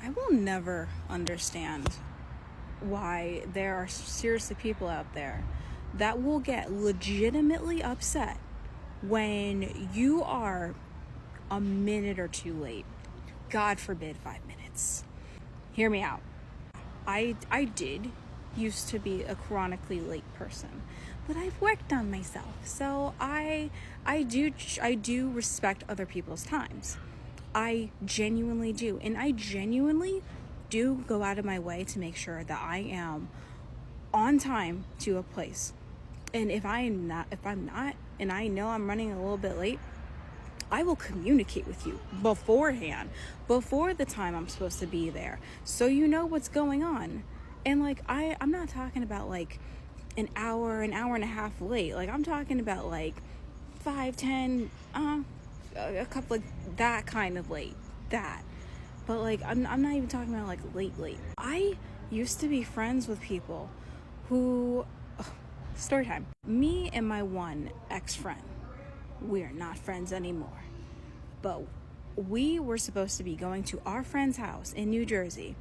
I will never understand why there are seriously people out there that will get legitimately upset when you are a minute or two late. God forbid 5 minutes. Hear me out. I did used to be a chronically late person, but I've worked on myself. So I do respect other people's times. I genuinely do. And I genuinely do go out of my way to make sure that I am on time to a place. And if I'm not, and I know I'm running a little bit late, I will communicate with you beforehand, before the time I'm supposed to be there, so you know what's going on. And like, I'm not talking about like an hour and a half late. Like, I'm talking about like 5, 10, a couple of that kind of late, that. But like, I'm not even talking about like late. I used to be friends with people who, story time. Me and my one ex-friend, we're not friends anymore. But we were supposed to be going to our friend's house in New Jersey.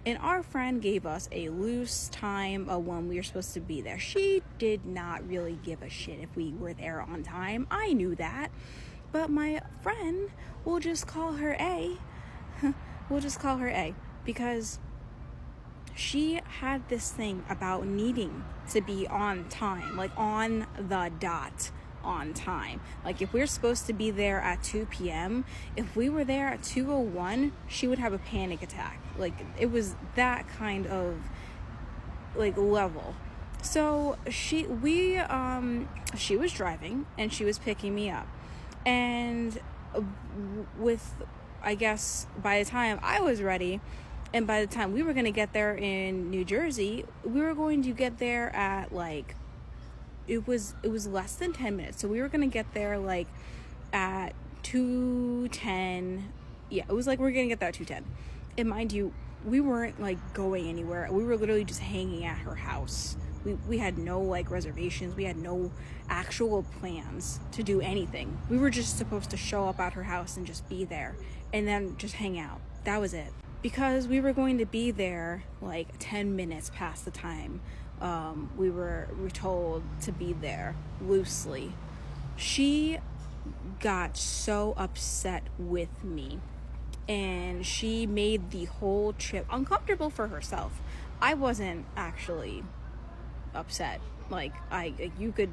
And our friend gave us a loose time of when we were supposed to be there. She did not really give a shit if we were there on time. I knew that. But my friend, we'll just call her A. Because she had this thing about needing to be on time, like on the dot on time. Like, if we're supposed to be there at 2 p.m., if we were there at 2:01, she would have a panic attack. Like, it was that kind of like level. So she was driving and she was picking me up, and with, I guess, by the time I was ready, and by the time we were going to get there in New Jersey, we were going to get there at like, it was less than 10 minutes. So we were going to get there like at 2:10. Yeah, it was like we're going to get there at 2:10. And mind you, we weren't like going anywhere. We were literally just hanging at her house. We had no like reservations. We had no actual plans to do anything. We were just supposed to show up at her house and just be there and then just hang out. That was it. Because we were going to be there like 10 minutes past the time we were told to be there, loosely. She got so upset with me, and she made the whole trip uncomfortable for herself. I wasn't actually upset. Like, you could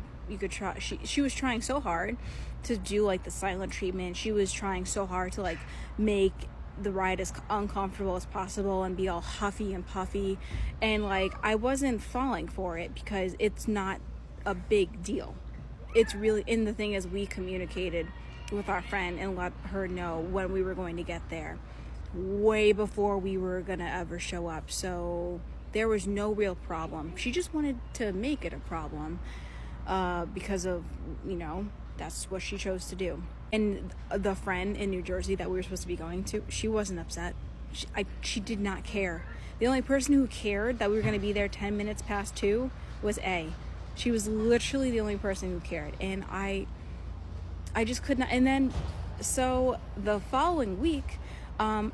try. She was trying so hard to do like the silent treatment. She was trying so hard to like make the ride as uncomfortable as possible and be all huffy and puffy, and like, I wasn't falling for it because it's not a big deal. It's really, and the thing is, we communicated with our friend and let her know when we were going to get there way before we were gonna ever show up, so there was no real problem. She just wanted to make it a problem because of, you know, that's what she chose to do. And the friend in New Jersey that we were supposed to be going to, she wasn't upset. She did not care. The only person who cared that we were going to be there 10 minutes past 2 was A. She was literally the only person who cared. And I just could not. And then, so the following week, I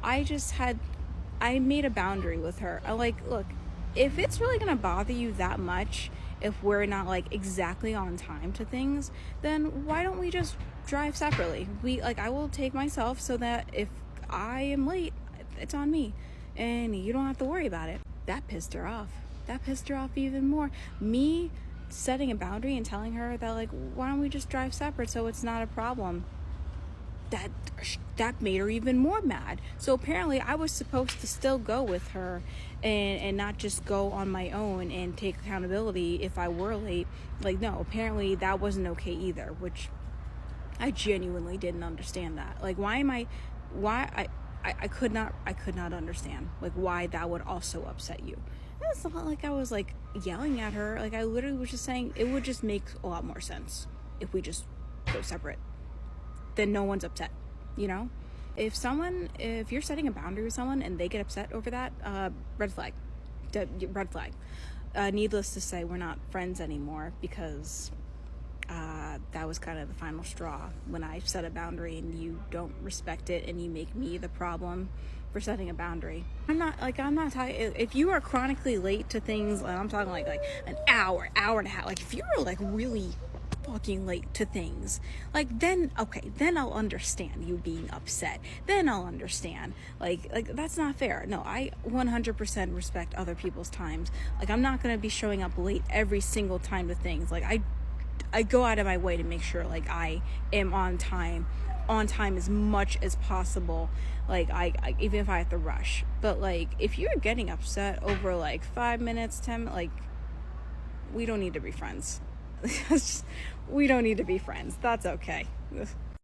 made a boundary with her. I like, look, if it's really going to bother you that much, if we're not like exactly on time to things, then why don't we just drive separately? I will take myself so that if I am late, it's on me and you don't have to worry about it. That pissed her off. Even more. Me setting a boundary and telling her that, like, why don't we just drive separate so it's not a problem? That made her even more mad. So apparently I was supposed to still go with her and not just go on my own and take accountability if I were late. Like, no, apparently that wasn't okay either, which I genuinely didn't understand that. Like, I could not understand like why that would also upset you. And it's not like I was like yelling at her. Like, I literally was just saying it would just make a lot more sense if we just go separate. Then no one's upset, you know? If you're setting a boundary with someone and they get upset over that, red flag. Needless to say, we're not friends anymore because that was kind of the final straw. When I set a boundary and you don't respect it and you make me the problem, for setting a boundary. I'm not talking, if you are chronically late to things, I'm talking like an hour and a half. Like if you're like really fucking late to things, like then I'll understand you being upset. Then I'll understand like that's not fair. No, I 100% respect other people's times. Like I'm not gonna be showing up late every single time to things. Like I go out of my way to make sure like I am on time as much as possible. Like I even if I have to rush. But like if you're getting upset over like 5 minutes, 10 minutes, like we don't need to be friends. We don't need to be friends. That's okay.